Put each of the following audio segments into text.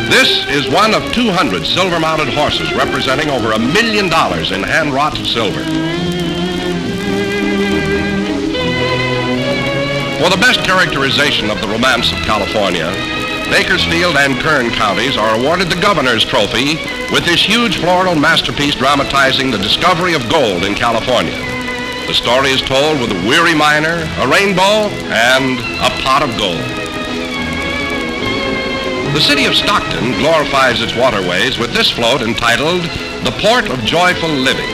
This is one of 200 silver-mounted horses representing over $1 million in hand-wrought silver. For the best characterization of the romance of California, Bakersfield and Kern counties are awarded the Governor's Trophy with this huge floral masterpiece dramatizing the discovery of gold in California. The story is told with a weary miner, a rainbow, and a pot of gold. The city of Stockton glorifies its waterways with this float entitled The Port of Joyful Living.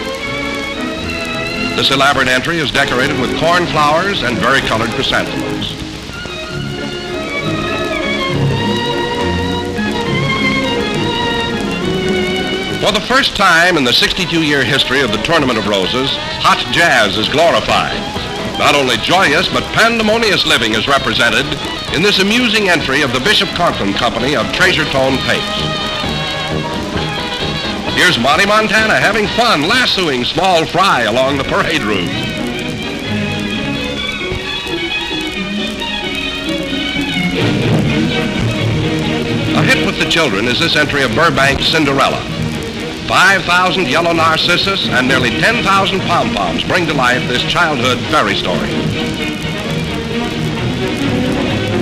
This elaborate entry is decorated with cornflowers and varicolored chrysanthemums. For the first time in the 62-year history of the Tournament of Roses, hot jazz is glorified. Not only joyous, but pandemonious living is represented in this amusing entry of the Bishop Conklin Company of Treasure Tone Paints. Here's Monty Montana having fun lassoing small fry along the parade route. A hit with the children is this entry of Burbank's Cinderella. 5,000 yellow narcissus and nearly 10,000 pom-poms bring to life this childhood fairy story.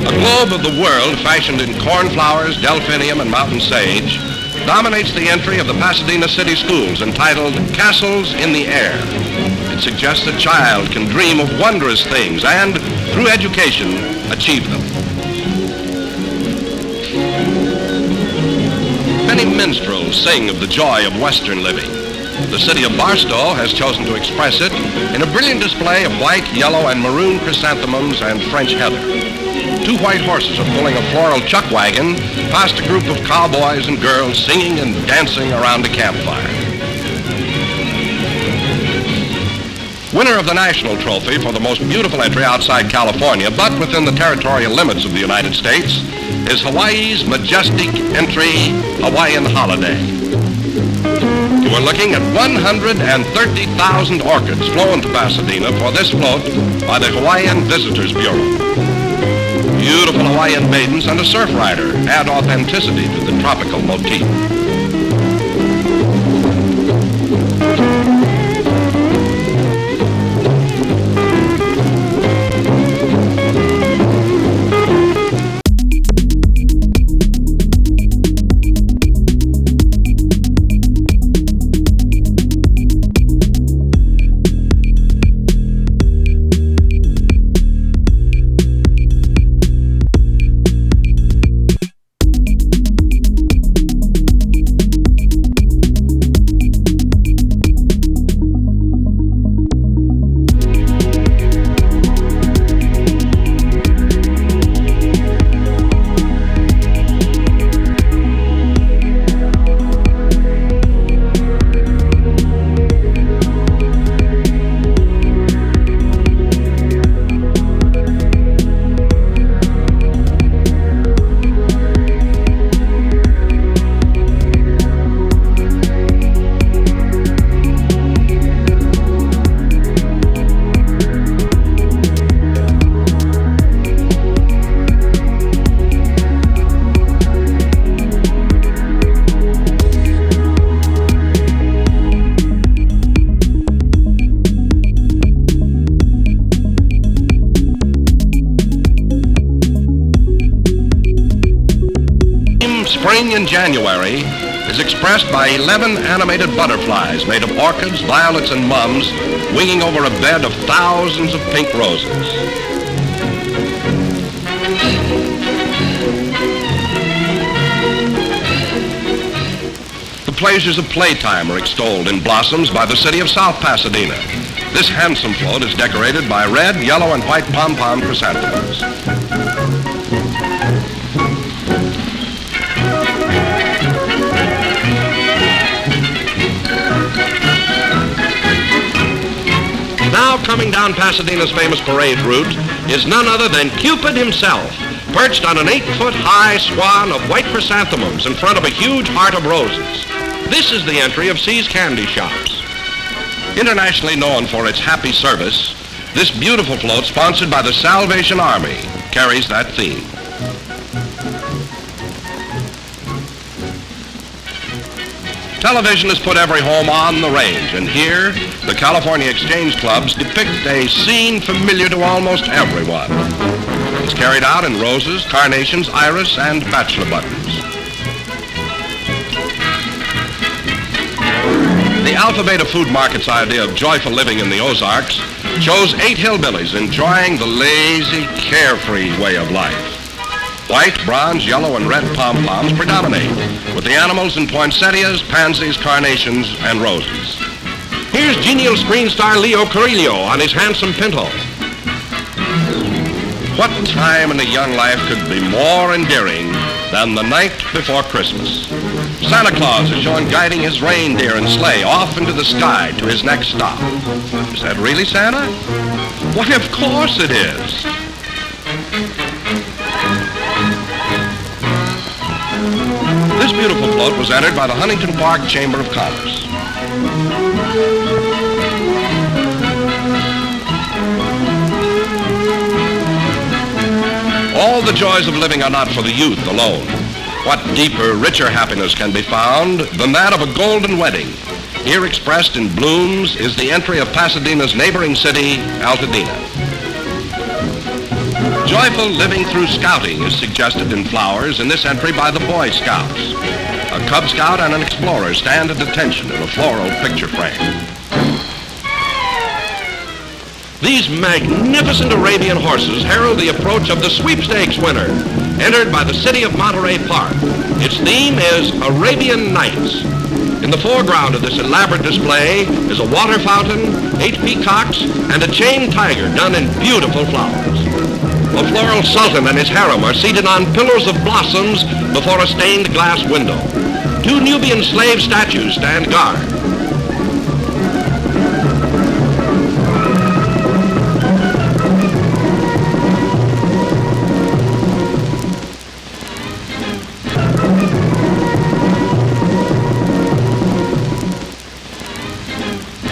A globe of the world fashioned in cornflowers, delphinium, and mountain sage dominates the entry of the Pasadena City Schools entitled Castles in the Air. It suggests a child can dream of wondrous things and, through education, achieve them. Many minstrels sing of the joy of Western living. The city of Barstow has chosen to express it in a brilliant display of white, yellow, and maroon chrysanthemums and French heather. Two white horses are pulling a floral chuck wagon past a group of cowboys and girls singing and dancing around a campfire. Winner of the national trophy for the most beautiful entry outside California, but within the territorial limits of the United States, is Hawaii's majestic entry, Hawaiian Holiday. You are looking at 130,000 orchids flown to Pasadena for this float by the Hawaiian Visitors Bureau. Beautiful Hawaiian maidens and a surf rider add authenticity to the tropical motif. Spring in January is expressed by 11 animated butterflies made of orchids, violets, and mums winging over a bed of thousands of pink roses. The pleasures of playtime are extolled in blossoms by the city of South Pasadena. This handsome float is decorated by red, yellow, and white pom-pom chrysanthemums. Now coming down Pasadena's famous parade route is none other than Cupid himself, perched on an 8-foot-high swan of white chrysanthemums in front of a huge heart of roses. This is the entry of C's Candy Shops. Internationally known for its happy service, this beautiful float, sponsored by the Salvation Army, carries that theme. Television has put every home on the range, and here, the California Exchange Clubs depict a scene familiar to almost everyone. It's carried out in roses, carnations, iris, and bachelor buttons. The Alpha Beta Food Market's idea of joyful living in the Ozarks shows 8 hillbillies enjoying the lazy, carefree way of life. White, bronze, yellow, and red pom-poms predominate, with the animals in poinsettias, pansies, carnations, and roses. Here's genial screen star Leo Carrillo on his handsome pinto. What time in a young life could be more endearing than the night before Christmas? Santa Claus is shown guiding his reindeer and sleigh off into the sky to his next stop. Is that really Santa? Why, of course it is. This beautiful float was entered by the Huntington Park Chamber of Commerce. All the joys of living are not for the youth alone. What deeper, richer happiness can be found than that of a golden wedding? Here expressed in blooms is the entry of Pasadena's neighboring city, Altadena. Joyful living through scouting is suggested in flowers in this entry by the Boy Scouts. A Cub Scout and an explorer stand at attention in a floral picture frame. These magnificent Arabian horses herald the approach of the sweepstakes winner, entered by the city of Monterey Park. Its theme is Arabian Nights. In the foreground of this elaborate display is a water fountain, 8 peacocks, and a chained tiger done in beautiful flowers. A floral sultan and his harem are seated on pillars of blossoms before a stained glass window. 2 Nubian slave statues stand guard.